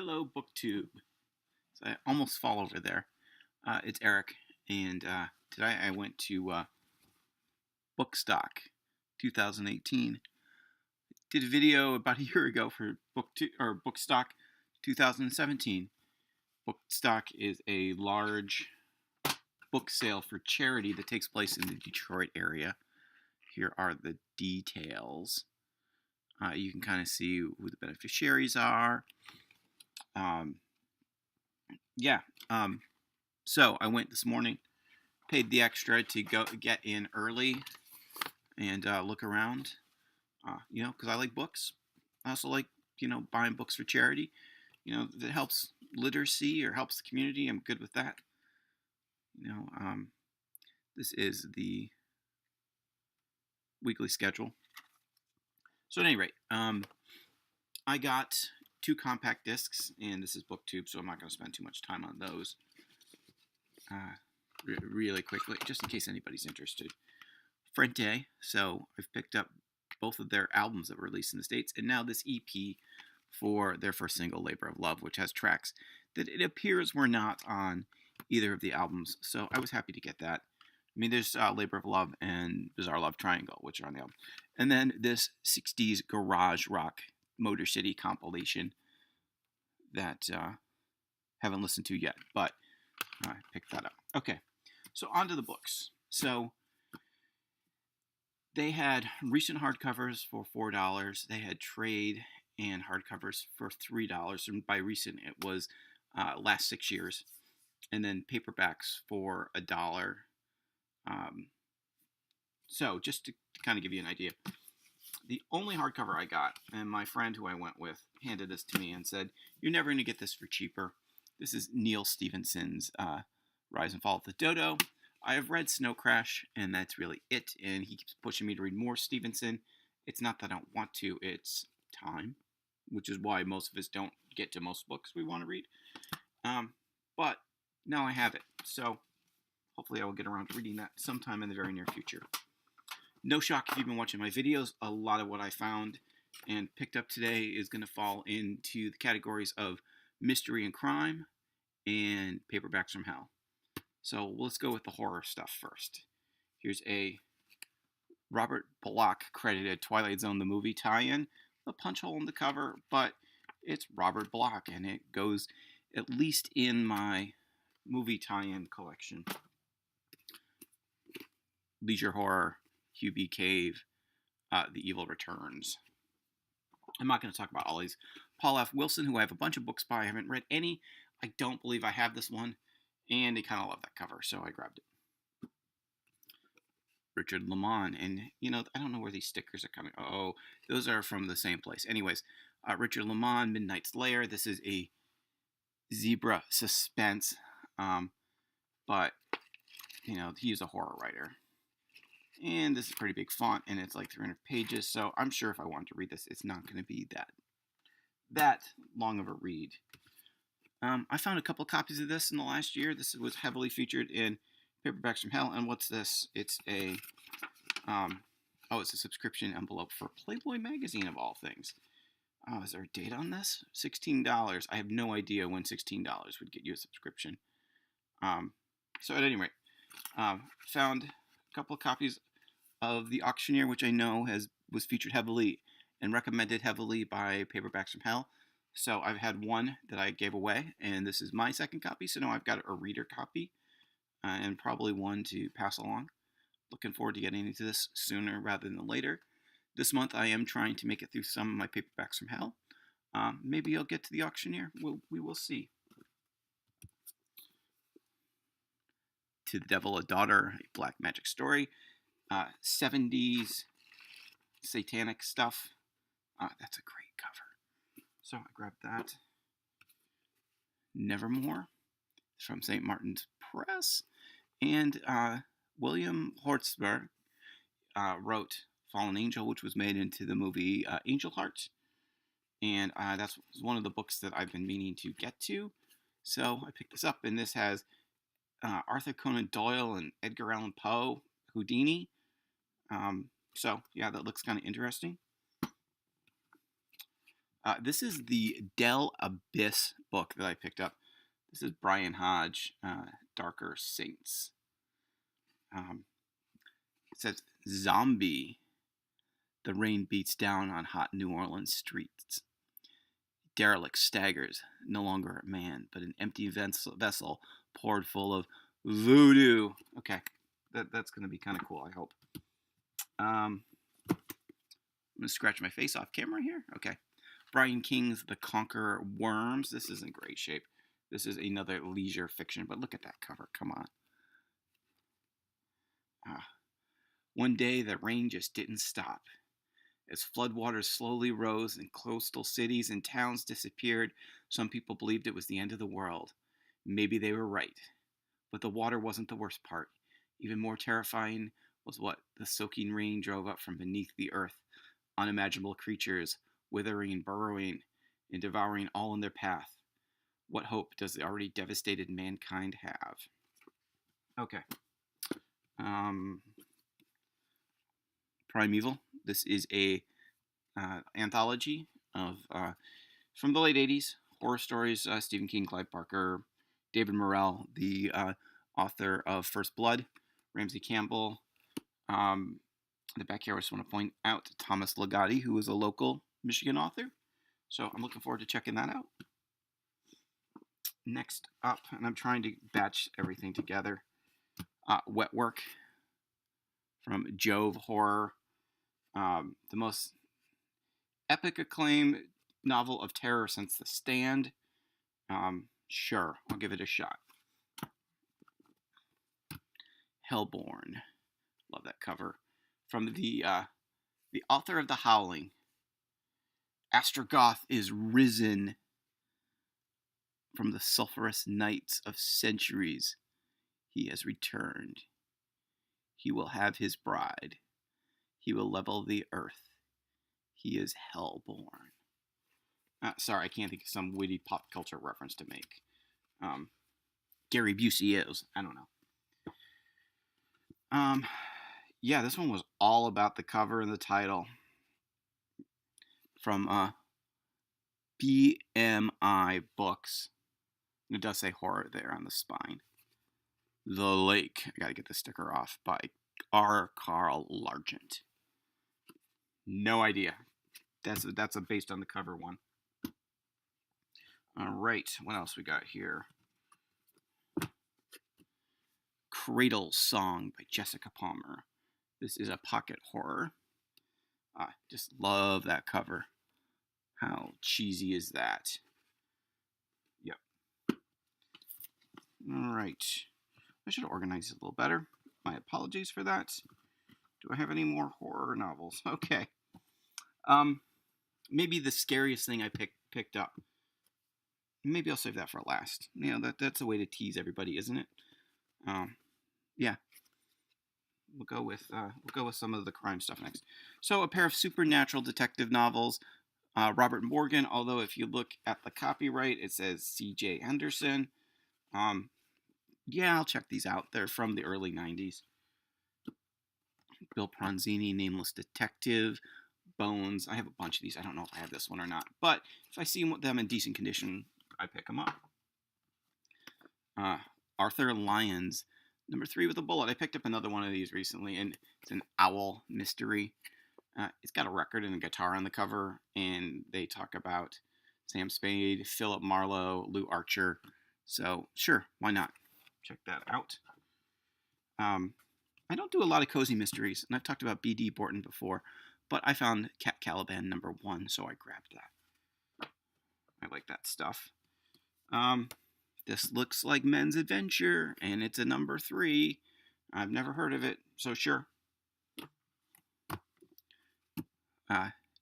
Hello, BookTube. So I almost fall over there. It's Eric, and today I went to Bookstock 2018. Did a video about a year ago for Bookstock 2017. Bookstock is a large book sale for charity that takes place in the Detroit area. Here are the details. You can kind of see who the beneficiaries are. Yeah. So I went this morning, paid the extra to go get in early and look around. Because I like books. I also like buying books for charity. That helps literacy or helps the community. I'm good with that. This is the weekly schedule. So at any rate, I got 2 compact discs, and this is BookTube, so I'm not going to spend too much time on those. Really quickly, just in case anybody's interested. Frente, so I've picked up both of their albums that were released in the States, and now this EP for their first single, Labor of Love, which has tracks that it appears were not on either of the albums, so I was happy to get that. I mean, there's Labor of Love and Bizarre Love Triangle, which are on the album. And then this 60s garage rock Motor City compilation that haven't listened to yet, but I picked that up. Okay, so on to the books. So they had recent hardcovers for $4. They had trade and hardcovers for $3. And by recent, it was last 6 years. And then paperbacks for $1. So just to kind of give you an idea, the only hardcover I got, and my friend who I went with handed this to me and said, "You're never going to get this for cheaper." This is Neal Stephenson's Rise and Fall of the Dodo. I have read Snow Crash, and that's really it. And he keeps pushing me to read more Stephenson. It's not that I don't want to, it's time, which is why most of us don't get to most books we want to read. But now I have it, so hopefully I will get around to reading that sometime in the very near future. No shock if you've been watching my videos, a lot of what I found and picked up today is going to fall into the categories of mystery and crime and paperbacks from hell. So let's go with the horror stuff first. Here's a Robert Bloch credited Twilight Zone the movie tie-in. A punch hole in the cover, but it's Robert Bloch, and it goes at least in my movie tie-in collection. Leisure Horror, Hubie Cave, The Evil Returns. I'm not going to talk about all these. Paul F. Wilson, who I have a bunch of books by. I haven't read any. I don't believe I have this one. And I kind of love that cover, so I grabbed it. Richard Lamont. And, I don't know where these stickers are coming. Oh, those are from the same place. Anyways, Richard Lamont, Midnight's Lair. This is a zebra suspense. But, he's a horror writer. And this is pretty big font, and it's like 300 pages, so I'm sure if I wanted to read this, it's not going to be that long of a read. I found a couple of copies of this in the last year. This was heavily featured in Paperbacks from Hell, and what's this? It's a, it's a subscription envelope for Playboy magazine, of all things. Is there a date on this? $16. I have no idea when $16 would get you a subscription. So at any rate, found a couple of copies of The Auctioneer, which I know was featured heavily and recommended heavily by Paperbacks from Hell. So I've had one that I gave away, and this is my second copy, so now I've got a reader copy, and probably one to pass along. Looking forward to getting into this sooner rather than later. This month I am trying to make it through some of my Paperbacks from Hell. Maybe I'll get to The Auctioneer. We will see. To the Devil a Daughter, a black magic story. 70s satanic stuff. That's a great cover. So I grabbed that. Nevermore from St. Martin's Press. And William Hortzberg wrote Fallen Angel, which was made into the movie Angel Heart. And that's one of the books that I've been meaning to get to. So I picked this up, and this has Arthur Conan Doyle and Edgar Allan Poe, Houdini. So yeah, that looks kind of interesting. This is the Del Abyss book that I picked up. This is Brian Hodge, Darker Saints. It says, Zombie. The rain beats down on hot New Orleans streets. Derelict staggers, no longer a man, but an empty vessel poured full of voodoo. Okay, that's going to be kind of cool, I hope. I'm going to scratch my face off camera here. Okay. Brian King's The Conqueror Worms. This is in great shape. This is another leisure fiction, but look at that cover. Come on. One day, the rain just didn't stop. As floodwaters slowly rose and coastal cities and towns disappeared, some people believed it was the end of the world. Maybe they were right. But the water wasn't the worst part. Even more terrifying was what the soaking rain drove up from beneath the earth. Unimaginable creatures, withering and burrowing and devouring all in their path. What hope does the already devastated mankind have? Okay. Primeval. This is a anthology of from the late 80s horror stories. Stephen King, Clive Barker, David Morrell, the author of First Blood, Ramsey Campbell. The back here, I just want to point out Thomas Ligotti, who is a local Michigan author. So I'm looking forward to checking that out. Next up, and I'm trying to batch everything together. Wet Work from Jove Horror. The most epic acclaim novel of terror since The Stand. Sure, I'll give it a shot. Hellborn. Love that cover. From the author of The Howling. Astrogoth is risen from the sulphurous nights of centuries. He has returned. He will have his bride. He will level the earth. He is Hellborn. Sorry, I can't think of some witty pop culture reference to make. Gary Busey is. I don't know. Yeah, this one was all about the cover and the title. From BMI Books. It does say horror there on the spine. The Lake. I gotta get the sticker off. By R. Carl Largent. No idea. That's based on the cover one. All right, what else we got here? Cradle Song by Jessica Palmer. This is a pocket horror. Just love that cover. How cheesy is that? Yep. All right. I should have organized it a little better. My apologies for that. Do I have any more horror novels? Okay. Maybe the scariest thing I picked up. Maybe I'll save that for last. You know, that's a way to tease everybody, isn't it? Yeah. We'll go with some of the crime stuff next. So, a pair of supernatural detective novels. Robert Morgan, although if you look at the copyright, it says C.J. Henderson. Yeah, I'll check these out. They're from the early 90s. Bill Pronzini, Nameless Detective, Bones. I have a bunch of these. I don't know if I have this one or not. But if I see them in decent condition, I pick them up. Arthur Lyons, number 3 with a bullet. I picked up another one of these recently, and it's an owl mystery. It's got a record and a guitar on the cover, and they talk about Sam Spade, Philip Marlowe, Lou Archer. So, sure, why not? Check that out. I don't do a lot of cozy mysteries, and I've talked about B.D. Borton before, but I found Cat Caliban number 1, so I grabbed that. I like that stuff. This looks like Men's Adventure, and it's a number 3. I've never heard of it, so sure.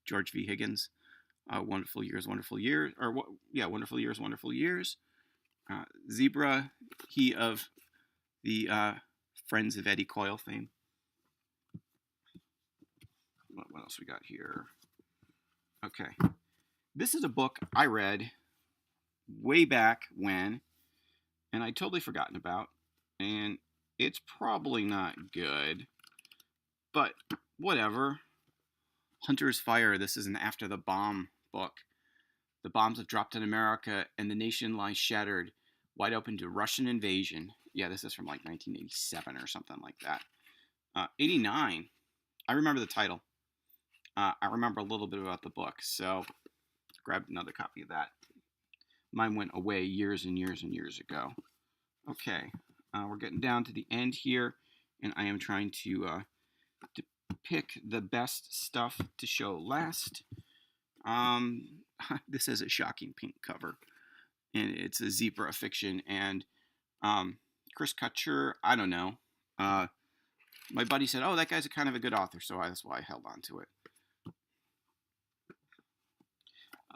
George V. Higgins, Wonderful Years, Wonderful Years, Wonderful Years, Wonderful Years. Zebra, he of the Friends of Eddie Coyle fame. What else we got here? Okay. This is a book I read way back when, and I'd totally forgotten about, and it's probably not good, but whatever. Hunter's Fire. This is an After the Bomb book. The bombs have dropped on America, and the nation lies shattered, wide open to Russian invasion. Yeah, this is from like 1987 or something like that. 89. I remember the title. I remember a little bit about the book, so grabbed another copy of that. Mine went away years and years and years ago. Okay, we're getting down to the end here, and I am trying to pick the best stuff to show last. This is a shocking pink cover, and it's a zebra fiction, and Chris Kutcher, I don't know. My buddy said, "Oh, that guy's a kind of a good author," so that's why I held on to it.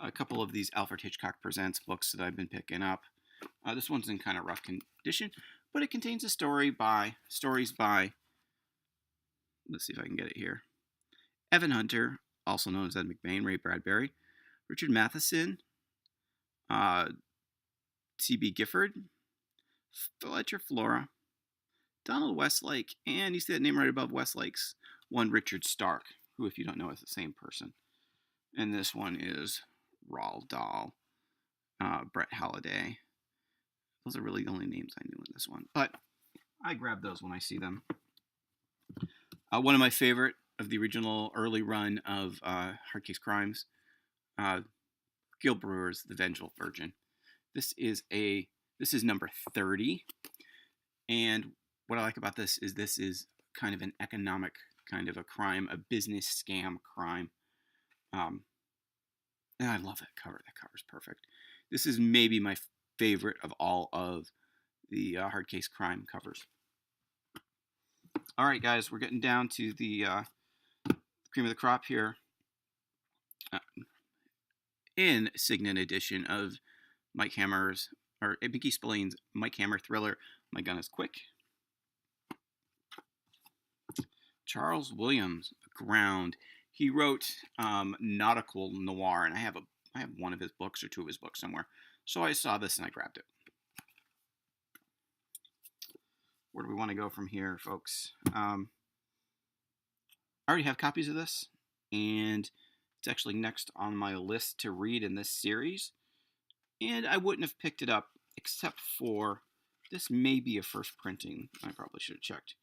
A couple of these Alfred Hitchcock Presents books that I've been picking up. This one's in kind of rough condition, but it contains stories by, let's see if I can get it here, Evan Hunter, also known as Ed McBain, Ray Bradbury, Richard Matheson, C.B. Gifford, Fletcher Flora, Donald Westlake, and you see that name right above Westlake's one, Richard Stark, who, if you don't know, is the same person. And this one is Roald Dahl, Brett Halliday. Those are really the only names I knew in this one, but I grab those when I see them. One of my favorite of the original early run of Hard Case Crimes, Gil Brewer's The Vengeful Virgin. This is number 30, and what I like about this is kind of an economic kind of a crime, a business scam crime. And I love that cover. That cover's perfect. This is maybe my favorite of all of the Hard Case Crime covers. All right, guys, we're getting down to the cream of the crop here. In Signet edition of Mike Hammer's, or Mickey Spillane's Mike Hammer thriller, My Gun is Quick. Charles Williams, Ground. He wrote nautical noir, and I have one of his books or two of his books somewhere. So I saw this and I grabbed it. Where do we want to go from here, folks? I already have copies of this, and it's actually next on my list to read in this series. And I wouldn't have picked it up except for this may be a first printing. I probably should have checked.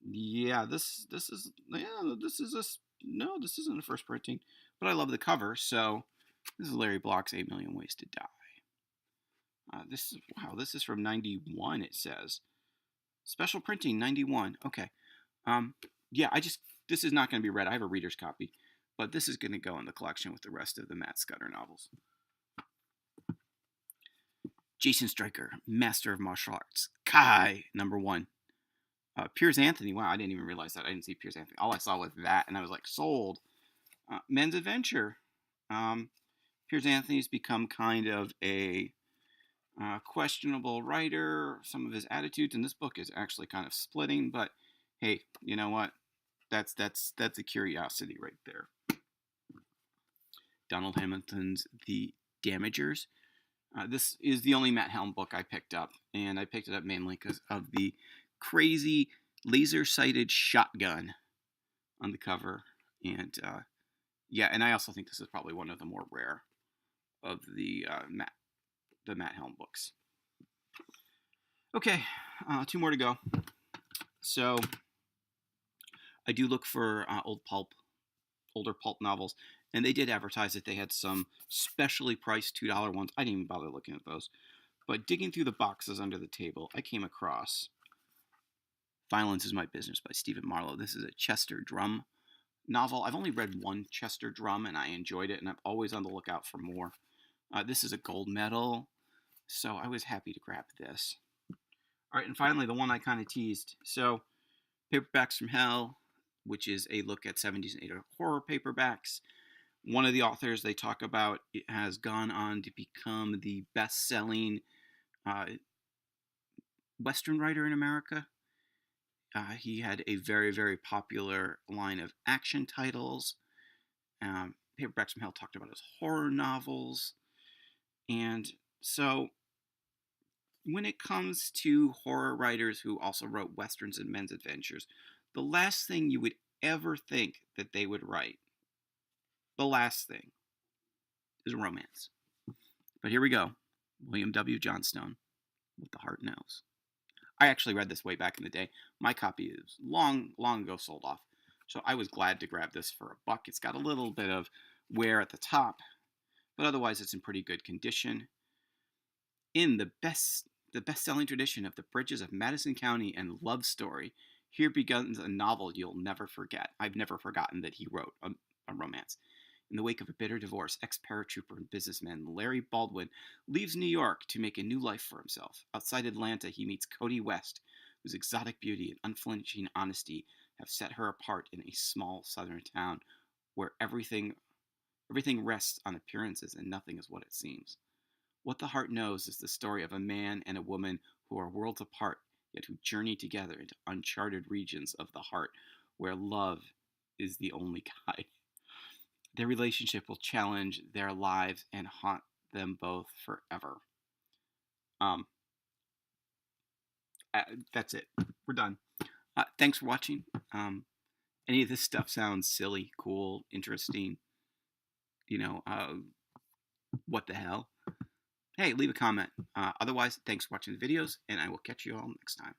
This isn't a first printing, but I love the cover. So this is Larry Block's 8 Million Ways to Die. This is from 91, it says. Special printing, 91. Okay. This is not going to be read. I have a reader's copy, but this is going to go in the collection with the rest of the Matt Scudder novels. Jason Stryker, Master of Martial Arts. Kai, number 1. Piers Anthony. Wow, I didn't even realize that. I didn't see Piers Anthony. All I saw was that, and I was like, sold. Men's Adventure. Piers Anthony's become kind of a questionable writer. Some of his attitudes in this book is actually kind of splitting, but hey, you know what? That's a curiosity right there. Donald Hamilton's The Damagers. This is the only Matt Helm book I picked up, and I picked it up mainly because of the crazy laser-sighted shotgun on the cover. And and I also think this is probably one of the more rare of the Matt Helm books. Okay, 2 more to go. So I do look for older pulp novels, and they did advertise that they had some specially priced $2 ones. I didn't even bother looking at those. But digging through the boxes under the table, I came across Violence is My Business by Stephen Marlowe. This is a Chester Drum novel. I've only read one Chester Drum, and I enjoyed it, and I'm always on the lookout for more. This is a gold medal, so I was happy to grab this. All right, and finally, the one I kind of teased. So, Paperbacks from Hell, which is a look at 70s and 80s horror paperbacks. One of the authors they talk about has gone on to become the best-selling Western writer in America. He had a very, very popular line of action titles. Paperbacks from Hell talked about his horror novels. And so when it comes to horror writers who also wrote Westerns and men's adventures, the last thing you would ever think that they would write, the last thing, is a romance. But here we go. William W. Johnstone, What the Heart Knows. I actually read this way back in the day. My copy is long ago sold off. So I was glad to grab this for $1. It's got a little bit of wear at the top, but otherwise it's in pretty good condition. In the best-selling tradition of the Bridges of Madison County and love story, here begins a novel you'll never forget. I've never forgotten that he wrote a romance. In the wake of a bitter divorce, ex-paratrooper and businessman Larry Baldwin leaves New York to make a new life for himself. Outside Atlanta, he meets Cody West, whose exotic beauty and unflinching honesty have set her apart in a small southern town where everything rests on appearances and nothing is what it seems. What the Heart Knows is the story of a man and a woman who are worlds apart, yet who journey together into uncharted regions of the heart where love is the only guide. Their relationship will challenge their lives and haunt them both forever. That's it. We're done. Thanks for watching. Any of this stuff sounds silly, cool, interesting, what the hell? Hey, leave a comment. Otherwise, thanks for watching the videos, and I will catch you all next time.